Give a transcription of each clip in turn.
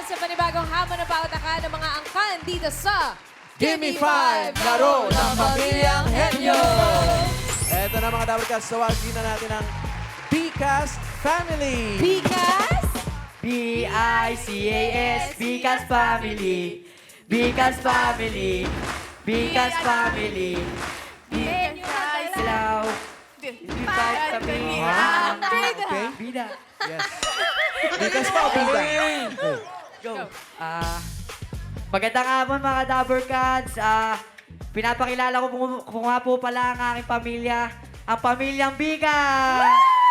sa panibagong hamon na pautakan ng mga angkan dito sa Gimme 5! Laro ng Pamilyang Henyo! Eto na mga Dabarkas, tawagin na natin ang Bicas Family! Bigas! B-I-C-A-S, Bicas Family. Bicas Family. Bicas Family. Bicas Hello. Bicas Family. Okay? Bida. Yes. Bicas pa o Bida? Go. Magandang hapon mga Dabarkads. Pinapakilala ko nga po pala ang aking pamilya. Ang pamilyang Bicas!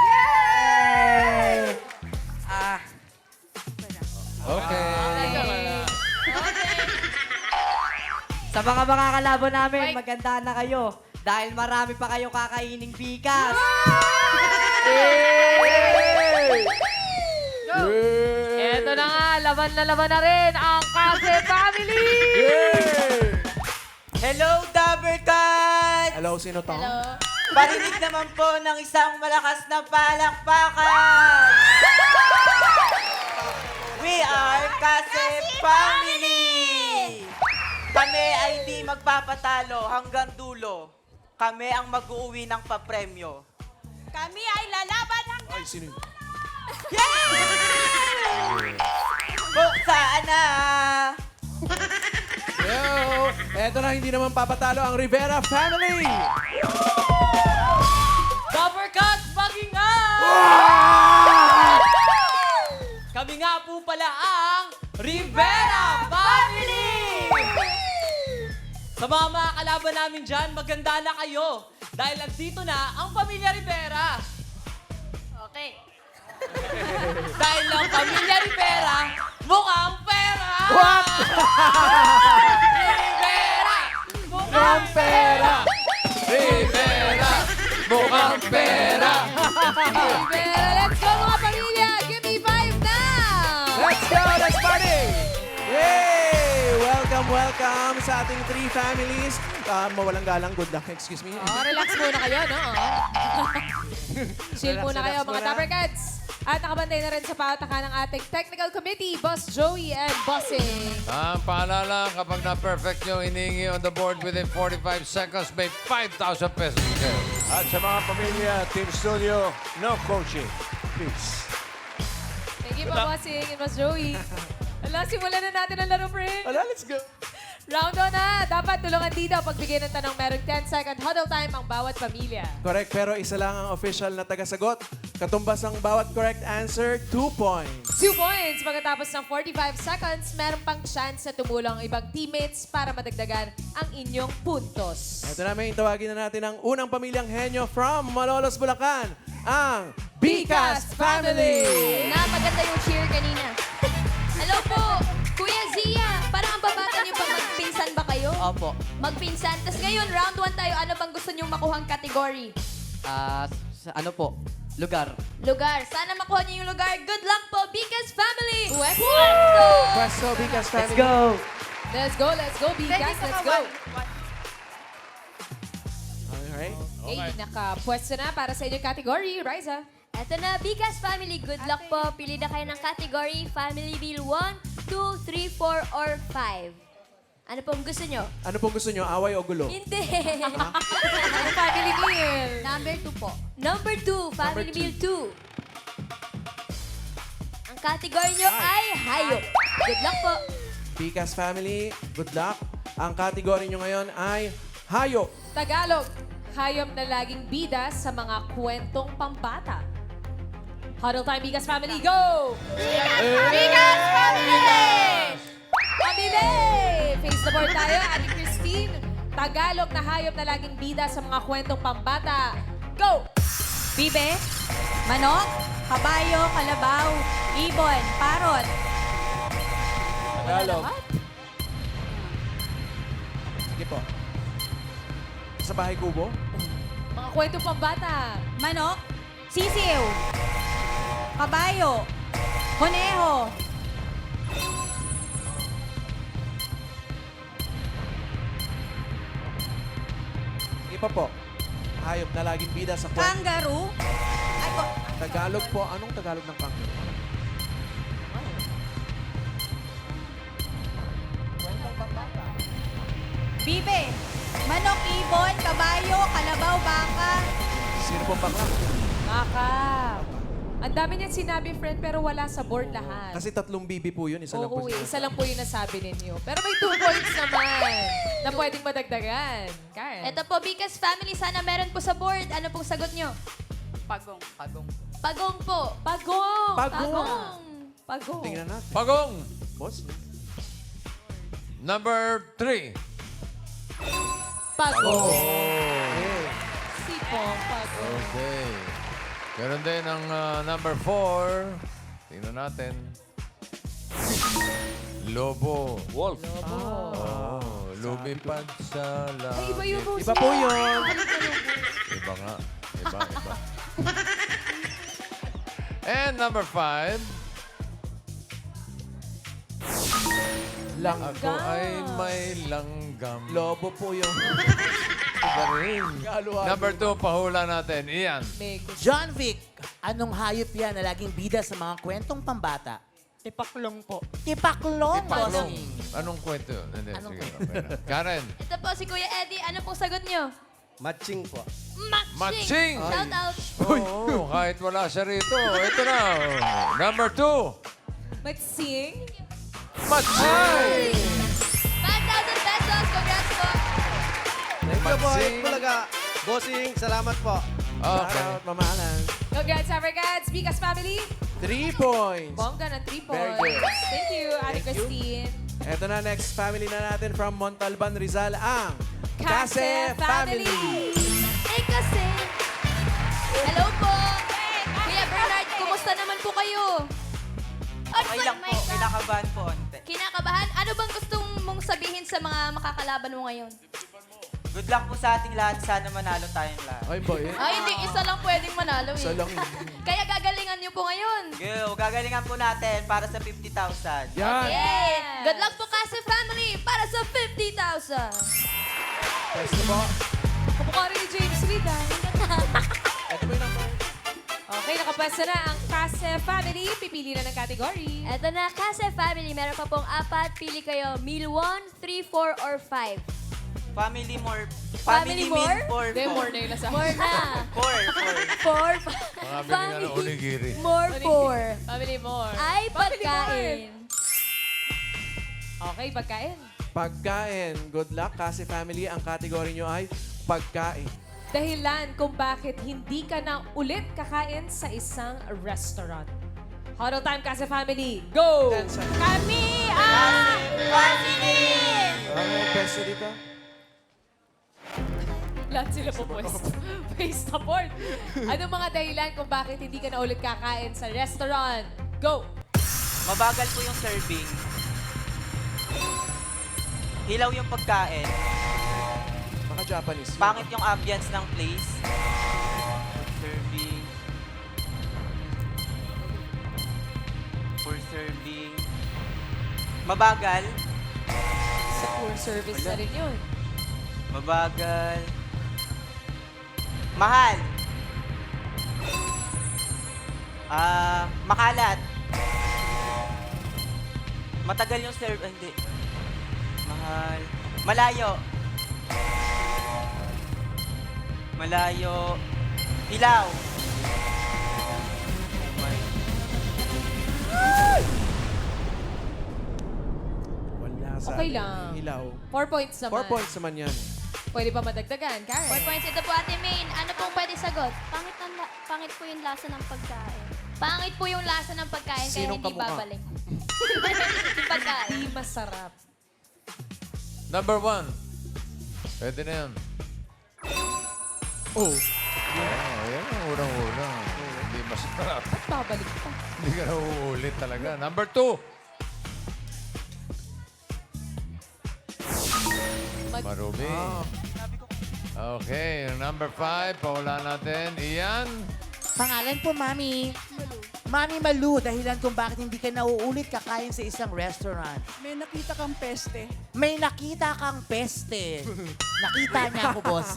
Yay! Okay. Sa mga kalaban namin, maganda na kayo. Dahil marami pa kayong kakaining bigas. Eto na nga, laban na rin ang Kase Family! Hello, Dabarkads! Hello, sino to? Parinig naman po ng isang malakas na palakpakan! We are Kase Family! Kami ay di magpapatalo hanggang dulo. Kami ang mag-uuwi ng papremyo. Kami ay lalaban hanggang... Ay, sino yun? Buksaan na! Yo! Eto na, hindi naman papatalo ang Rivera Family! Dabarkads, mag-ingat! Kami nga po pala ang Rivera Family! Sa mga kalaban namin dyan, maganda na kayo. Dahil nandito na ang Pamilya Rivera. Okay. Dahil ang Pamilya Rivera, mukhang pera! What? Rivera! Mukhang pera! Rivera! Mukhang pera! Pero let's go mga pamilya! Give me 5 now! Let's go! Let's party! Yay! Welcome sa ating 3 families. Mawalang galang, good luck, excuse me. Oh, relax muna kayo, no? Chill Relax, muna kayo, relax mga muna. Dabarkads. At nakabantay na rin sa pautakan ng ating technical committee, Boss Joey and Bossing. Ang paalala, kapag na-perfect nyo, hinihingi on the board within 45 seconds, may 5,000 pesos kayo. At sa mga pamilya, Team Studio, no coaching. Peace. Thank you po, Bossing and Boss Joey. Ala, simulan na natin ang laro, pre. Wala, let's go. Round 1 na. Dapat tulungan dito. Pagbigay ng tanong, merong 10-second huddle time ang bawat pamilya. Correct, pero isa lang ang official na tagasagot. Katumbas ang bawat correct answer, 2 points. 2 points. Pagkatapos ng 45 seconds, meron pang chance na tumulong ang ibang teammates para madagdagan ang inyong puntos. Ito na, may tawagin na natin ang unang pamilyang henyo from Malolos, Bulacan, ang Bicas Family! Napaganda yung cheer kanina. Hello po, Kuya Zia. Parang ang babata niyo pa, magpinsan ba kayo? Opo. Magpinsan. Tapos ngayon, round 1 tayo. Ano bang gusto niyong makuhang category? Ano po? Lugar. Lugar. Sana makuha niyo yung lugar. Good luck po, Bicas Family! Pwesto! Pwesto, Bicas Let's Family. go! Let's go, Bigas. Let's go. Alright. Okay, nakapwesto na para sa inyong category. Riza. Eto na, Bicas Family. Good luck po. Pili na kayo ng category. Family Bill 1, 2, 3, 4, or 5. Ano pong gusto nyo? Ano pong gusto nyo, away o gulo? Hindi. Ang family meal. Number 2 po. Number 2, Family two. Bill 2. Ang category nyo ay hayop. Good luck po. Bicas Family, good luck. Ang category nyo ngayon ay hayop. Tagalog. Hayop na laging bida sa mga kwentong pambata. Huddle time, Bigas Family, go! Bicas Family! Pamili! Face the board tayo, Ate Christine. Tagalog na hayop na laging bida sa mga kwentong pambata. Go! Bibe, manok, kabayo, kalabaw, ibon, parot. Tagalog. Sige po. Sa bahay kubo? Mga kwentong pambata. Manok, sisiw, kabayo, koneho, Sige pa po. Hayop na laging bida sa kwento. kangaroo, Tagalog po. Anong Tagalog ng kangaroo? Bibe, manok, ibon, kabayo, kalabaw, baka. Sino pong bakla? Baka. Ang dami niyan sinabi, friend, pero wala sa board lahat. Kasi 3 bibi po yun. Isa lang po. Oo, isa lang po yung nasabi ninyo. Pero may 2 points naman na pwedeng madagdagan. Karen. Ito po, Bikas Family, sana meron po sa board. Ano pong sagot nyo? Pagong. Pagong po. Pagong! Pagong. Pagong. Tingnan natin. Pagong! Boss. Number 3. Pagong. Okay. Sipong pagong. Okay. Meron din ang number 4. Tingnan natin. Lobo. Wolf. Oh, lumipad sa langit. Ay, iba yung boss. Iba po yun. Iba nga. Iba. And number 5. Langgam. Ako ay may langgam. Lobo po yun. Iba rin. Halo-halo. Number 2, pahula natin. Ian. May gusto. John Vic, anong hayop yan na laging bida sa mga kwentong pambata? Tipaklong po. Tipaklong, Paklong. bossing. Anong kwento yun? Hindi, Anong sige. Okay na. Karen. Ito po, si Kuya Eddie. Ano pong sagot nyo? Matching po. Matching! Shout out. Oo, kahit wala siya rito. Ito na. Number 2. Magsing. Matching! 5,000 pesos. Congrats po. Thank you po. Matching. Bulaga. Bossing, salamat po. Okay. Shoutout, mamahalan. Congrats, Evercats. Bigas Family. 3 points. Bongga ng 3 Very points. good. Thank you, Ate Thank you. Christine. Ito na, next family na natin from Montalban, Rizal, ang Kase Family. Eh kasi. Hello po. Kuya Bernard, kumusta naman po kayo? Okay lang po. Kinakabahan po onte. Kinakabahan? Ano bang gusto mong sabihin sa mga makakalaban mo ngayon? Good luck po sa ating lahat. Sana manalo tayong lahat. Ay, boy. Ay, hindi. Isa lang pwedeng manalo eh. Isa lang. Kaya gagalingan niyo po ngayon. Go, gagalingan po natin para sa 50,000. Yan. Yay! Good luck po kasi family para sa 50,000. Pwesto po. Kumukha rin ni James Reid, ah. Ito po yung number. Okay, nakapwesto na ang Kase Family. Pipili na ng category. Eto na, kasi family, meron pa pong 4. Pili kayo. Meal 1, 3, 4, or 5. Family more. Family meal more? for Hindi, more na yung nasa. More na. 4. 4. Mga bili nga ng onigiri. More 4. Family more. Ay, Family pagkain. more. Okay, pagkain. Pagkain. Good luck, kasi family. Ang category nyo ay pagkain. Dahilan kung bakit hindi ka na ulit kakain sa isang restaurant. Huddle time, Kase Family. Go! 10 seconds. Kami ang family! Ano yung pwesto dito? Lahat sila po pwesto. Face the board. Anong mga dahilan kung bakit hindi ka na ulit kakain sa restaurant? Go! Mabagal po yung serving. Hilaw yung pagkain. Baka Japanese. Pangit yung ambience ng place. Serving. For serving. Mabagal. Sa poor service na rin yun. Mabagal. Mahal. Makalat. Matagal yung serve. Hindi. Mahal. Malayo. Malayo. Hilaw. Wala sa Okay atin. lang. Hilaw. 4 points naman. 4 points naman yan. Pwede pa madagdagan, 4 Karen. points. Ito po, Ate Main. Ano pong pwede sagot? Pangit po yung lasa ng pagkain. Pangit po yung lasa ng pagkain, kaya Sinong hindi kamukha? babalik. yung pagkain. Di masarap. Number 1. Pwede na yan. Oh. Ayan ang unang-una. Hindi masarap. Ba't babalik pa? Hindi ka na uulit talaga. Number 2. Marumi. Okay, number 5. Paula natin. Ian. Pangalan po, Mami. Mami Malu, dahilan kung bakit hindi ka nauulit kakain sa isang restaurant. May nakita kang peste. May nakita kang peste. Nakita niya ako, boss.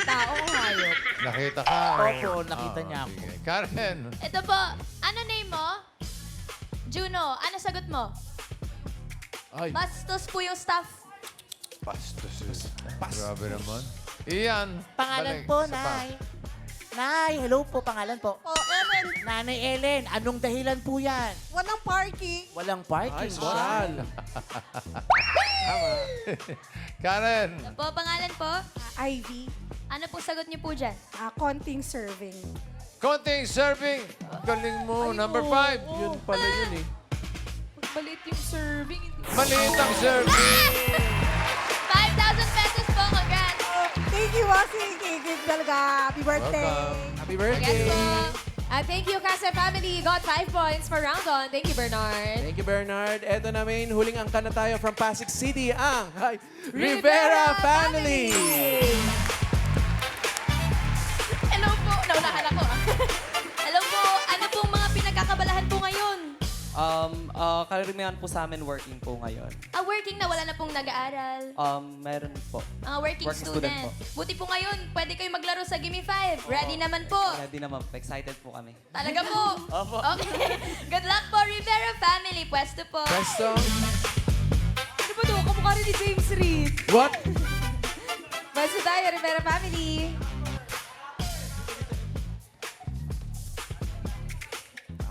Tao o hayop? Nakita ka? Opo, nakita niya ako. Sige. Karen. Ito po, ano name mo? Juno, ano sagot mo? Ay. Bastos po yung staff. Bastos. Grabe naman. Ian. Pangalan balik. po, Isa pa. Nay. Nay, hello po, pangalan po. Oh, Ellen, Nanay Ellen, anong dahilan po yan? walang parking. Walang parking. Ay, sosyal. Tama. Karen. Po, pangalan po? Ivy, Ano pong sagot niyo po dyan? konting serving. Konting serving. Galing mo. Number 5. Yun pala yun eh. Pag maliit yung serving, hindi. Maliit ang serving. 5,000 pesos po, congrats! Thank you, Bossing. Kikig talaga. Happy birthday. Welcome. Happy Congrats birthday. po. Thank you, Casa Family. You got 5 points for round on. Thank you, Bernard. Thank you, Bernard. Eto na main huling angka na tayo from Pasig City, ang Rivera Rivera Family. Hello po! Naunahan ako. Hello po! Ano pong mga pinagkakabalahan po ngayon? Karamihan po sa amin working po ngayon. Working na, wala na pong nag-aaral. Meron po. Working Working student student. po. Buti po ngayon, pwede kayo maglaro sa Gimme 5. Ready naman po. Ready naman po. Excited po kami. Talaga po. Opo. Okay. Good luck po, Rivera Family. Pwesto po. Presto. Ano ba to? Kamukha rin ni James Reid. What? Basta tayo, Rivera Family.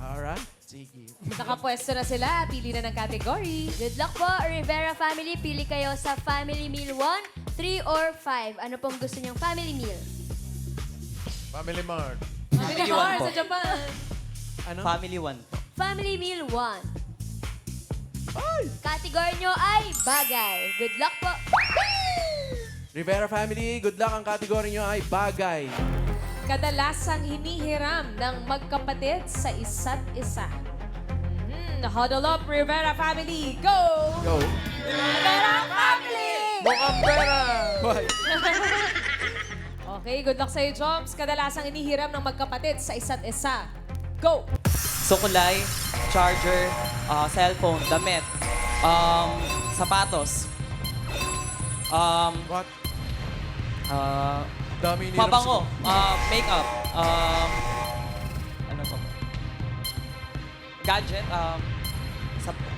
Alright. Sige. Nakapwesto na sila. Pili na ng category. Good luck po, Rivera Family. Pili kayo sa Family Meal 1, 3, or 5. Ano pong gusto niyong family meal? Family Mart. Family One Mart po. sa Japan. Ano? Family 1 po. Family Meal 1. Category nyo ay bagay. Good luck po. Rivera Family, good luck. Ang kategory nyo ay bagay. Kadalasang hinihiram ng magkapatid sa isa't isa. Huddle up, Rivera Family. Go! Go. Rivera Family! Mukhang pera. Why? Okay, good luck sa'yo, Joms. Kadalasang hinihiram ng magkapatid sa isa't isa. Go! Sukulay, charger, cellphone, damit, sapatos, What? uh, Dami ni pabango, makeup, ano po? Gadget,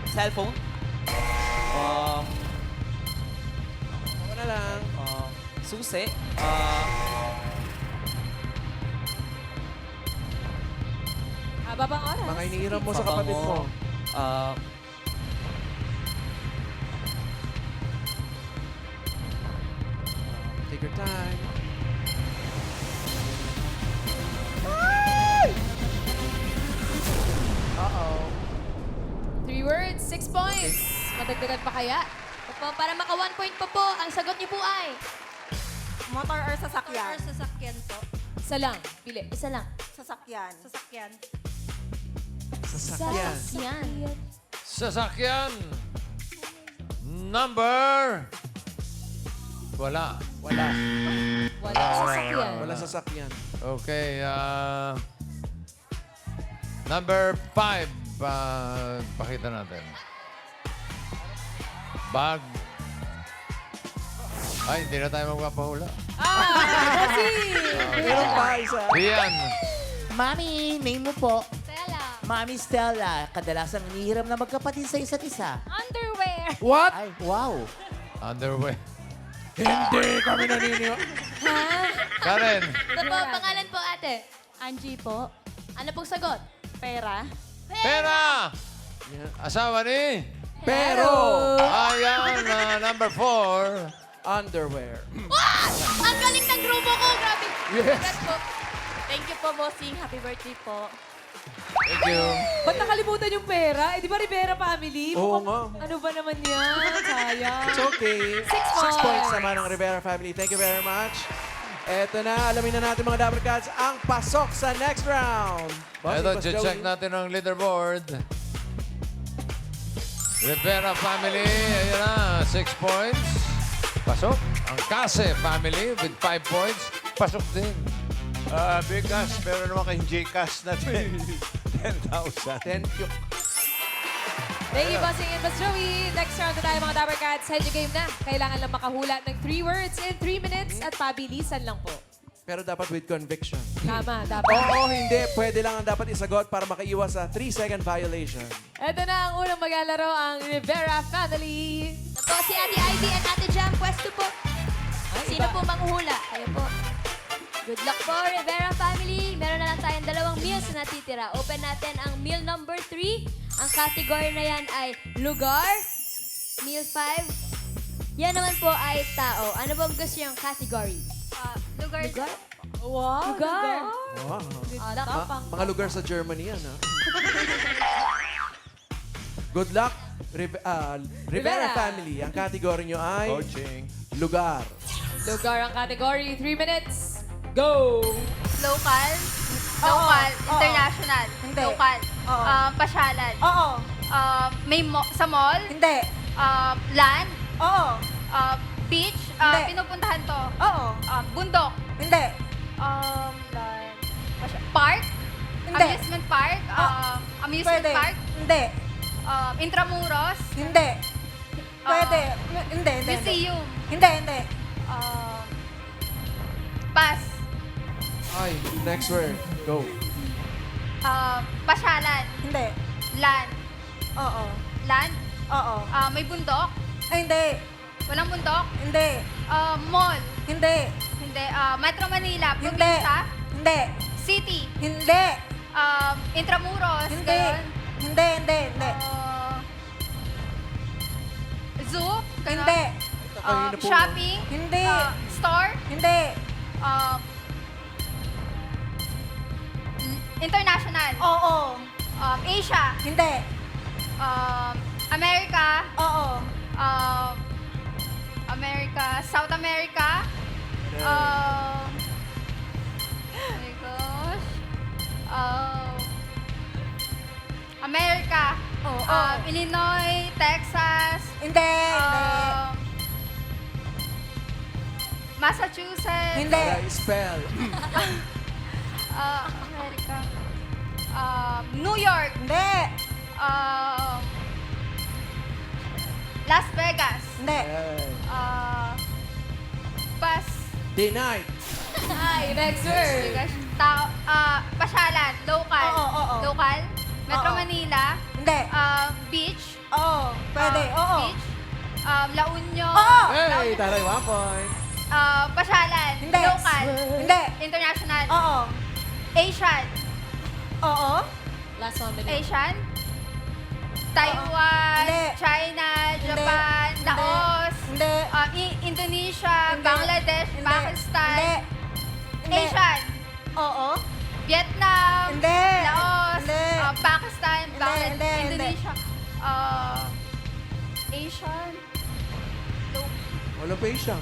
cellphone, Ako na lang. susi, Haba bang oras? Mga inihiram mo sa kapatid mo. Take your time. Uh-oh. 3 words, 6 points. Madagdagan pa kaya? Opo, para maka 1 point po po, ang sagot niyo po ay... Motor or sasakyan? sasakyan po. Isa lang. Pili. Isa lang. Sasakyan. Sasakyan. Sasakyan. Sasakyan. Sasakyan. Number. Wala. Wala. Wala sasakyan. Wala sasakyan. Okay. Number 5. Pakita natin. Bag. Ay, hindi na tayo magpapahula. Meron pa isa. Ian. Mami, name mo po. Stella. Mami Stella, kadalasang hinihiram na magkapatid sa isa't isa. Underwear. What? Ay, wow. Underwear. Hindi kami naniniyo. Karen. Ito po, pangalan po ate. Angie po. Ano pong sagot? Pera. Pera. Asawa ni. Pero, Ayan, number 4. underwear. Ang galing ng grupo ko, grabe. Yes. Congrats po. Thank you po, Bossing. Happy birthday po. Thank you. Ba't nakalimutan yung pera? Eh, di ba Rivera Family? Oo Mukhang- nga. Ano ba naman yan? Sayang. It's okay. 6 points naman ng Rivera Family. Thank you very much. Eto na, alamin na natin mga Dabber Cats ang pasok sa next round. Bossing, Ito, Boss check Joey. natin ang leaderboard. Rivera Family, ayan na, 6 points. Pasok. Ang Case Family with 5 points. Pasok din. Bigas, pero naman kayong Gcash na 10,000. Thank you. Thank you, Bossing and Boss Joey. Next round na tayo mga Dabber Cats. Head game na. Kailangan lang makahula ng 3 words in 3 minutes at pabilisan lang po. Pero dapat with conviction. Tama, dapat. Oo, hindi. Pwede lang ang dapat isagot para makaiwas sa 3-second violation. Ito na ang unang maglalaro, ang Rivera Family. Ito po, po, si Ate Ivy at Ate Jam. Pwesto po. Sino po manghuhula? Kayo po. Good luck po, Rivera family. Meron na lang tayong 2 meals na natitira. Open natin ang meal number 3. Ang category na yan ay lugar. Meal 5. Yan naman po ay tao. Ano bang gusto yung category? Lugar. Wow, Lugar. Wow. Tapang. Mga lugar sa Germany yan, ha? Good luck, Rivera family. Ang category nyo ay Coaching. lugar. Lugar ang category. 3 minutes. Go! Local. Local. International. Local. Pasyalan. Oo. Sa mall. Hindi. Land. Oo. Beach. Hindi. Pinupuntahan to. Oo. Bundok. Hindi. Land. Park. Hindi. Amusement park. Amusement Pwede. park. Hindi. Intramuros. Hindi. Pwede. Hindi, hindi. Museum. Hindi, hindi. Pass. Ay, next word. Go. Pasyalan. Hindi. Land. Oo. Land. Oo. May bundok. Ay, hindi. Walang bundok. Hindi. Mall. Hindi. Hindi. Metro Manila. Hindi. Probinsya. Hindi. City. Hindi. Intramuros. Hindi. Ganon. Hindi, hindi, hindi. Zoo. Ganon. Hindi. Kanina po, Shopping. Hindi. Store. Hindi. International. Oo. Asia. Hindi. America. Oo. America. South America. Oh my gosh. America. Oo. Illinois, Texas, Hindi. Hindi. Massachusetts. Hindi. spell. America. New York. Hindi. Las Vegas. Hindi. Pass. Denied. Ay, next word. Pasyalan. Local. Oo. Local. Metro Oo. Manila. Hindi. Beach. Oo. Pwede. Oo. Beach. La Union. Oo. Hey, taray, 1 point. Pasyalan. Hindi. Local. Hindi. International. Oo. Asian. Oo. Last 1 minute. Asian. Taiwan. Hindi. China. Hindi. Japan. Hindi. Laos. Hindi. Indonesia. Hindi. Bangladesh. Hindi. Pakistan. Hindi. Hindi. Asian. Oo. Vietnam. Hindi. Laos. Hindi. Pakistan. Bangladesh. Hindi. Indonesia. Asian. Walang pa siya.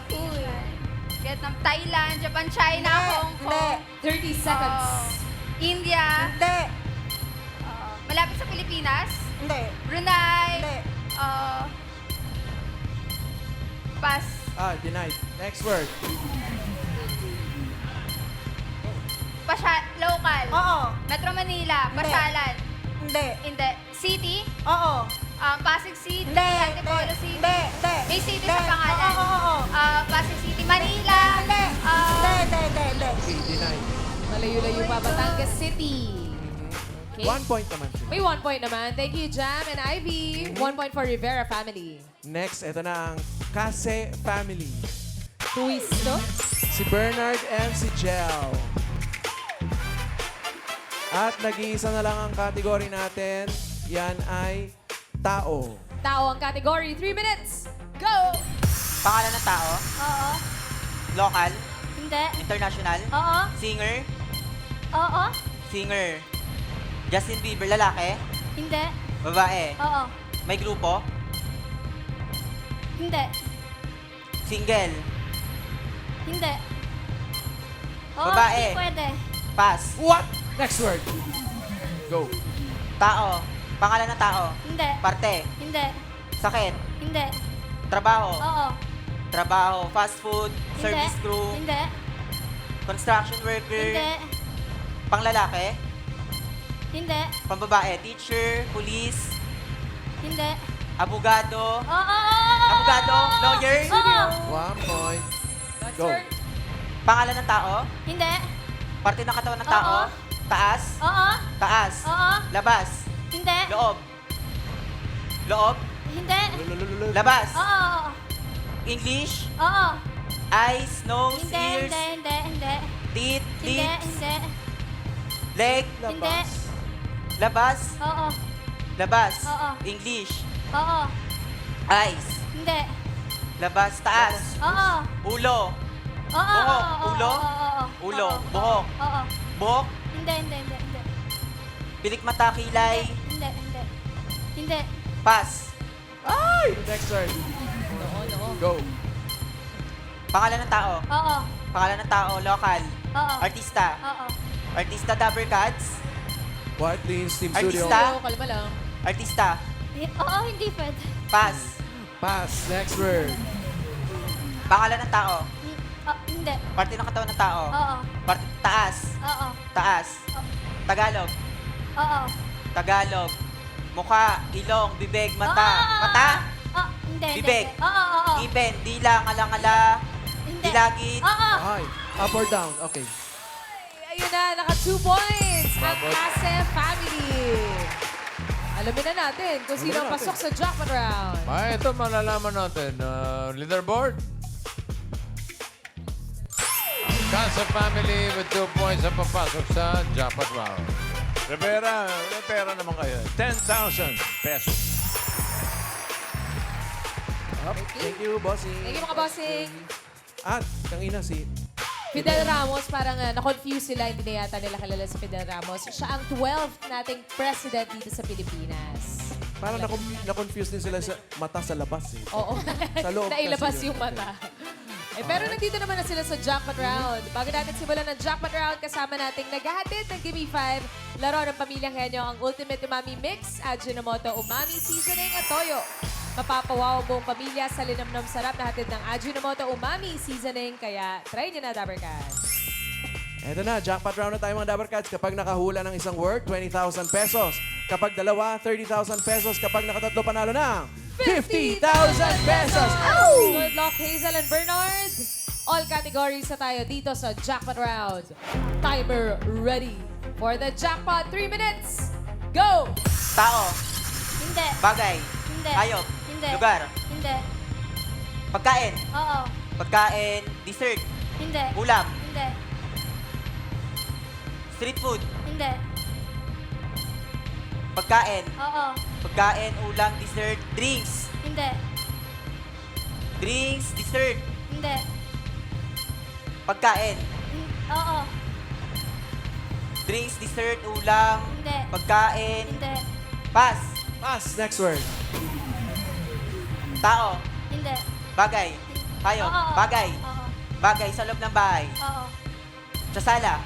Asian. Vietnam. Thailand. Japan. China. Hindi. Hong Kong. 30 seconds. India. Hindi. Malapit sa Pilipinas. Hindi. Brunei. Hindi. Pass. Denied. Next word. Local. Oo. Metro Manila. Hindi. Pasyalan. Hindi. Hindi. City. Oo. Pasig City. Hindi. Antipolo City. Hindi. Hindi. May city Hindi. sa pangalan. Oo. Pasig City. Manila. Hindi. Hindi. Hindi. Hindi. Okay, denied. Malayo-layo pa, Batangas City. Okay. 1 point naman siya. May 1 point naman. Thank you, Jam and Ivy. 1 point for Rivera family. Next, ito na ang Case family. Twist, no? Si Bernard and si Jel. At nag-iisa na lang ang category natin. Yan ay tao. Tao ang category. 3 minutes. Go! Pangalan ng tao? Oo. Local? Hindi. International? Oo. Singer? Oo. Singer. Justin Bieber, lalaki? Hindi. Babae? Oo. May grupo? Hindi. Single? Hindi. Oo, Babae. hindi pwede. Pass. What? Next word. Go. Tao? Pangalan ng tao? Hindi. Parte? Hindi. Sakit? Hindi. Trabaho? Oo. Trabaho? Fast food? Hindi. Service crew? Hindi. Construction worker? Hindi. Panglalaki? Hindi. Pambabae? Teacher? Police? Hindi. Abogado? Oo. Abogado? Lawyer? Oo. 1 point. Next Go. word. Pangalan ng tao? Hindi. Parte ng katawan ng tao? Oo. Taas? Oo. Taas? Oo. Labas? Hindi. Loob? Loob? Hindi. Labas. Oo. English. Oo. Eyes, nose, Hindi, ears, hindi, hindi, hindi. teeth, Hindi, lips, hindi. leg. Hindi. Labas. Oo. Labas. Oo. English. Oo. Eyes. Hindi. Labas. Taas. Oo. Ulo. Oo. Buhok. oo, Ulo. oo, oo, Ulo. oo, Buhok. Oo. Buhok. Hindi, hindi, hindi, hindi. Bilik mata, kilay. Hindi, hindi. Hindi. Pass. Next word. Oo, no. Go. Pangalan ng tao. Oo. Pangalan ng tao. Local. Oo. Artista. Oo. Artista Dabber Cats. What please, Team Studio? Artista. Oo, kalma lang. Artista. Oo, hindi pwede. Pass. Pass. Next word. Pangalan ng tao. Hindi. Parte ng katawan ng tao. Oo. Parte, taas. Oo. Taas. Tagalog. Oo. Tagalog. Mukha, ilong, bibig, mata. Oo. Mata? Hindi, hindi. Bibig. Oo, oo, oo. Ngipin, dila, ngala-ngala, Hindi. dilagit. Oo. Ay. Up or down? Okay. Ayun na, naka 2 points ang Kase family. Alamin na natin kung sino ang pasok sa jackpot round. Ay, ito malalaman natin. Leaderboard. Ang Casa family with 2 points ang papasok sa jackpot round. Rivera, may pera naman kayo. 10,000 pesos. Up. Thank you, bossing. Thank you mga bossing. At, kanina si... Fidel Ramos, parang na-confuse sila. Hindi na yata nila kilala si Fidel Ramos. Siya ang 12th nating president dito sa Pilipinas. Parang na-confuse din sila sa mata sa labas eh. Oo. Sa loob Nailabas kasi yun. yung mata. Pero nandito naman na sila sa jackpot round. Bago natin simulan ng jackpot round, kasama nating naghahatid ng Gimme 5, laro ng Pamilyang Henyo, ang Ultimate Umami Mix, Ajinomoto Umami Seasoning at Toyo. Mapapawaw ang buong pamilya sa linamnam sarap na hatid ng Ajinomoto Umami Seasoning, kaya try nyo na, Dabarcats. Eto na, jackpot round na tayo mga Dabarcats. Kapag nakahula ng isang word, 20,000 pesos. Kapag dalawa, 30,000 pesos. Kapag nakatatlo, panalo ng 50,000 pesos! Good luck, Hazel and Bernard. All categories na tayo dito sa jackpot round. Timer ready for the jackpot. 3 minutes. Go! Tao. Hindi. Bagay. Hindi. Hayop. Hindi. Lugar. Hindi. Pagkain. Oo. Pagkain. Dessert. Hindi. Ulam. Hindi. Street food. Hindi. Pagkain. Oo. Pagkain, ulam, dessert, drinks. Hindi. Drinks, dessert. Hindi. Pagkain. Oo. Drinks, dessert, ulam, Hindi. pagkain. Hindi. Pass. Pass. Next word. Tao. Hindi. Bagay. Hayop. Oo. Bagay. Oo. Bagay sa loob ng bahay. Oo. Sa sala.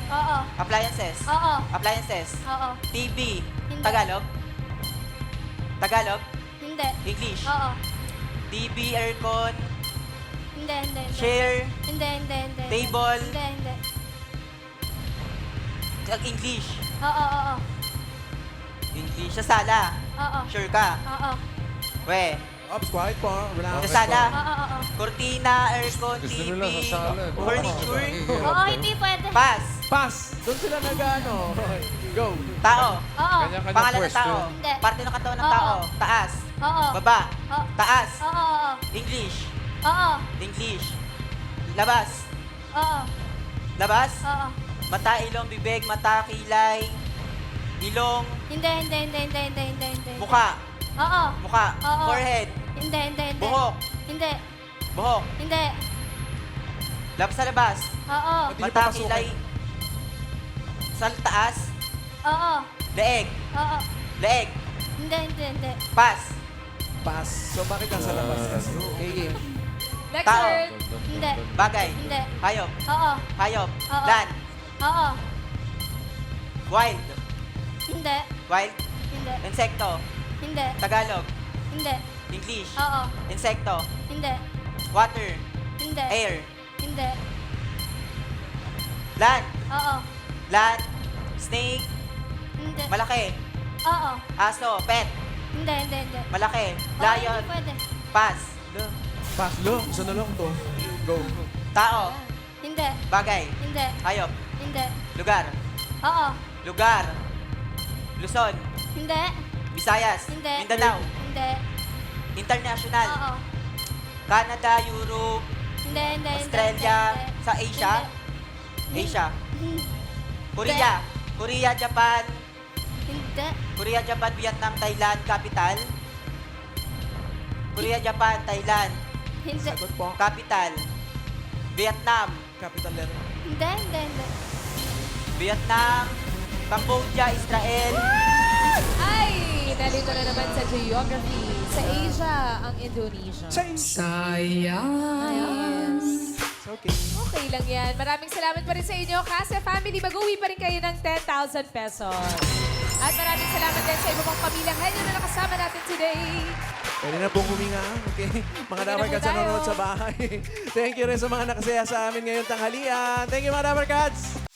Oo. Appliances. Oo. Appliances. Oo. TV. Hindi. Tagalog. Tagalog. Hindi. English. Oo. TV, aircon, Hindi, hindi, hindi. chair, Hindi, hindi, hindi. Table. Hindi, hindi. English. Oo, oo, English. Sa sala. oo. Sure ka. Oo. We. Ops, quiet po. Relax. Sa sala. Oo, oo. Cortina, aircon, Gusto TV, nila sa sala. furniture. Oo, hindi pwede. Pass. Pass. Doon sila nag-ano. Go. Tao. Oo. Kanya-kanya Pangalan ng pwesto. tao. Hindi. Parte ng katawan ng Oo. tao. Taas. Oo. Baba. Oo. Taas. Oo, oo. English. Oo. English. Labas. Oo. Labas. Oo. Mata, ilong, bibig, mata, kilay, ilong, Hindi, hindi, hindi, hindi, hindi, hindi, hindi. mukha, Oo. mukha, Oo. forehead, Hindi, hindi, hindi. buhok, Hindi. buhok, Hindi. labas sa labas, Oo. Hindi niyo mata, papasukin. kilay, sa taas, Oo. leeg, Oo. leeg, Hindi, hindi, hindi. pass, Pass. So, bakit nasa labas kasi? Okay, game. Next Tao. word. Hindi. bagay, Hindi. hayop, Oo. hayop, Oo. land, Oo. wild, Hindi. wild, Hindi. insekto, Hindi. Tagalog, Hindi. English, Oo. insekto, Hindi. water, Hindi. air, Hindi. land, Oo. land, snake, Hindi. malaki, Oo. aso, pet, Hindi, hindi, hindi. malaki, Oo, lion, hindi pwede. pass, Pass. Lo, isa na lang to. Go. tao, Hindi. bagay, Hindi. hayop, Hindi. lugar, Oo. lugar, Luzon, Hindi. Visayas, Hindi. Mindanao, Hindi. International. Oo. Canada, Europe, Hindi. Australia, hindi. sa Asia. Asia. Korea. Korea, Japan. Hindi. Korea, Japan, Vietnam, Thailand, capital. Korea, Japan, Thailand, Hindi. Sagot po. capital. Vietnam, Capital letter. Hindi. Vietnam, Cambodia, Israel. Ay, nalito na naman sa geography. Sa Asia, ang Indonesia. Sayang. It's okay. Okay lang yan. Maraming salamat pa rin sa inyo. Kasi family, mag-uwi pa rin kayo ng 10,000 pesos. At maraming salamat din sa iba pang pamilyang henyo na nakasama natin today. Pwede na pong huminga, okay? Mga na Dabarkads po na tayo. nanonood sa bahay. Thank you rin sa mga nakasaya sa amin ngayong tanghalian. Thank you, mga Dabarkads!